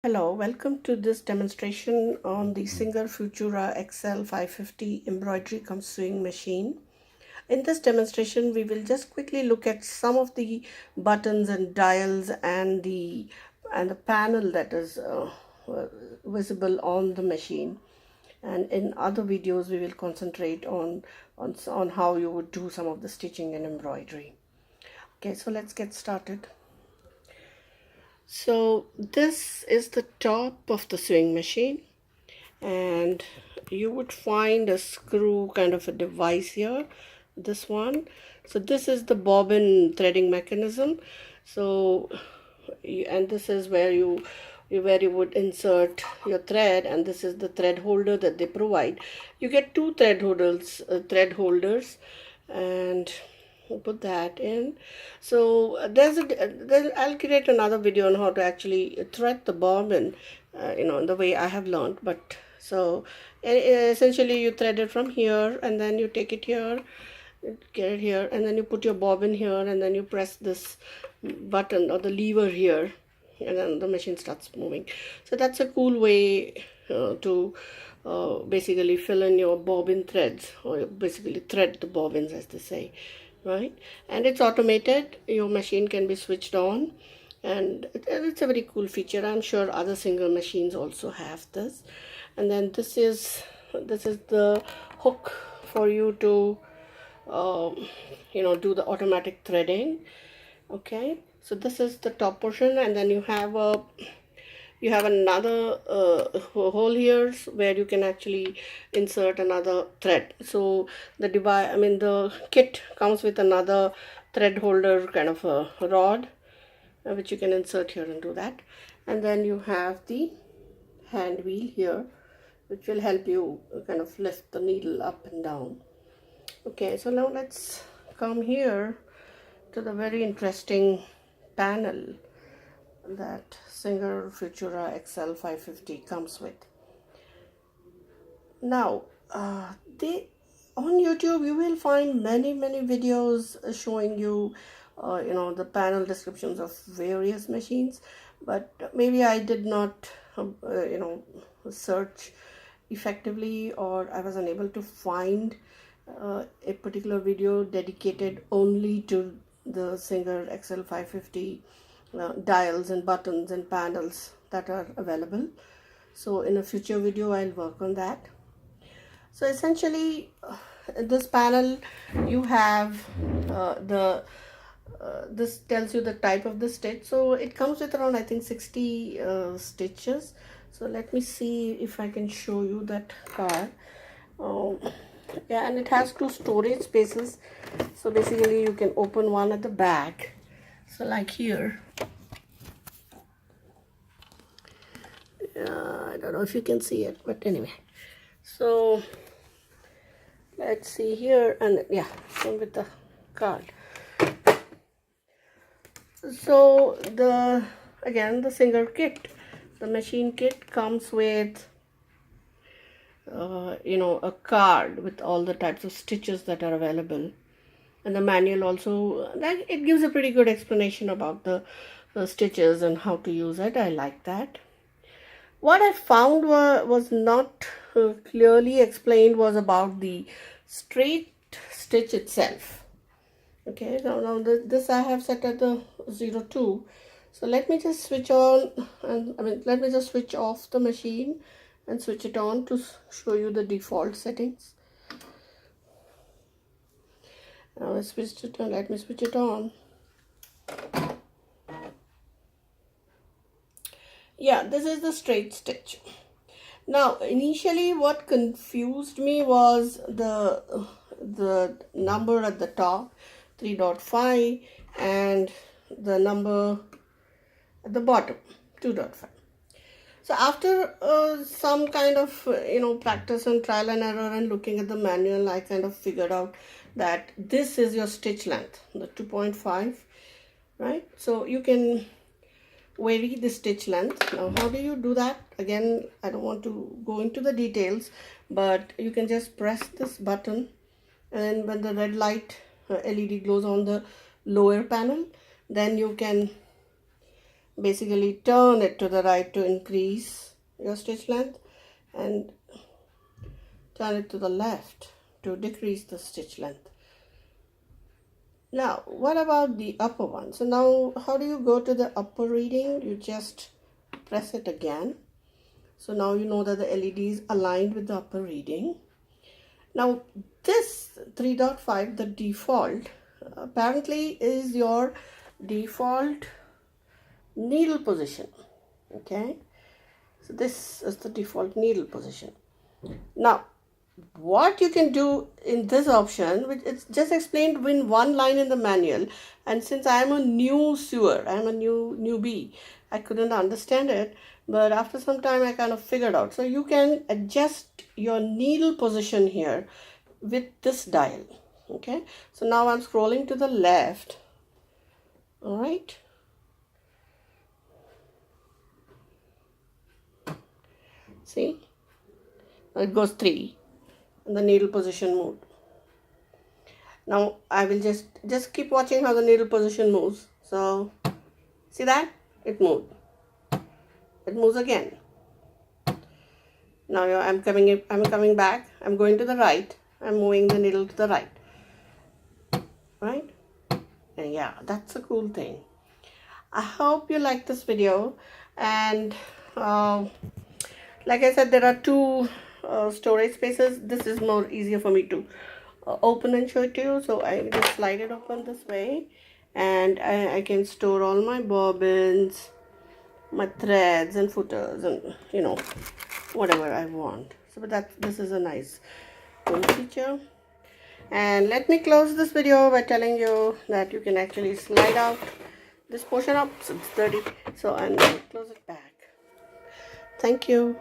Hello, welcome to this demonstration on the Singer Futura XL550 embroidery cum sewing machine. In this demonstration, we will just quickly look at some of the buttons and dials and the panel that is visible on the machine. And in other videos, we will concentrate on how you would do some of the stitching and embroidery. Okay, so let's get started. So this is the top of the sewing machine, and you would find a screw kind of a device here, this one. So this is the bobbin threading mechanism. So and this is where you would insert your thread, and this is the thread holder that they provide. You get two thread holders, and we'll put that in. So I'll create another video on how to actually thread the bobbin, the way I have learned. But so essentially you thread it from here, and then you take it here, get it here, and then you put your bobbin here, and then you press this button or the lever here, and then the machine starts moving. So that's a cool way to basically fill in your bobbin threads, or basically thread the bobbins, as they say, right? And it's automated. Your machine can be switched on, and it's a very cool feature. I'm sure other Singer machines also have this. And then this is the hook for you to do the automatic threading. Okay, so this is the top portion, and then you have another hole here where you can actually insert another thread. So the kit comes with another thread holder kind of a rod, which you can insert here and do that. And then you have the hand wheel here, which will help you kind of lift the needle up and down. Okay, so now let's come here to the very interesting panel that Singer Futura XL550 comes with. Now, on YouTube you will find many videos showing you the panel descriptions of various machines, but maybe I did not search effectively, or I was unable to find a particular video dedicated only to the Singer XL550 dials and buttons and panels that are available. So in a future video I'll work on that. So essentially this panel, you have this tells you the type of the stitch. So it comes with around, I think, 60 stitches. So let me see if I can show you that card. Yeah, and it has two storage spaces. So basically you can open one at the back, so like here. I don't know if you can see it, but anyway, so let's see here, and yeah, same with the card. So the Singer kit, the machine kit, comes with a card with all the types of stitches that are available, and the manual also, that it gives a pretty good explanation about the stitches and how to use it. I like that. What I found was not clearly explained was about the straight stitch itself. Okay, now this I have set at the 02. So let me just switch on, and let me just switch off the machine and switch it on to show you the default settings. Now I switched it on. Let me switch it on. Yeah, this is the straight stitch. Now initially what confused me was the number at the top, 3.5, and the number at the bottom, 2.5. So after some kind of practice and trial and error and looking at the manual, I kind of figured out that this is your stitch length, the 2.5, right? So you can vary the stitch length. Now how do you do that? Again, I don't want to go into the details, but you can just press this button, and when the red light LED glows on the lower panel, then you can basically turn it to the right to increase your stitch length, and turn it to the left to decrease the stitch length. Now, what about the upper one? So now, how do you go to the upper reading? You just press it again. So now you know that the LED is aligned with the upper reading. Now, this 3.5, the default, apparently is your default needle position. Okay, so this is the default needle position. Now, what you can do in this option, which it's just explained in one line in the manual, and since I am a new sewer, I am a newbie, I couldn't understand it, but after some time I kind of figured out. So you can adjust your needle position here with this dial. Okay, so now I'm scrolling to the left. All right, see, it goes 3 and the needle position moved. Now I will just keep watching how the needle position moves. So see that? It moved. It moves again. Now I'm coming back. I'm going to the right. I'm moving the needle to the right. Right? And yeah, that's a cool thing. I hope you like this video, and like I said, there are 2 storage spaces. This is more easier for me to open and show it to you. So I just slide it open this way, and I can store all my bobbins, my threads and footers, and you know, whatever I want. So but this is a nice feature. And let me close this video by telling you that you can actually slide out this portion up, so it's dirty, so I'm going to close it back. Thank you.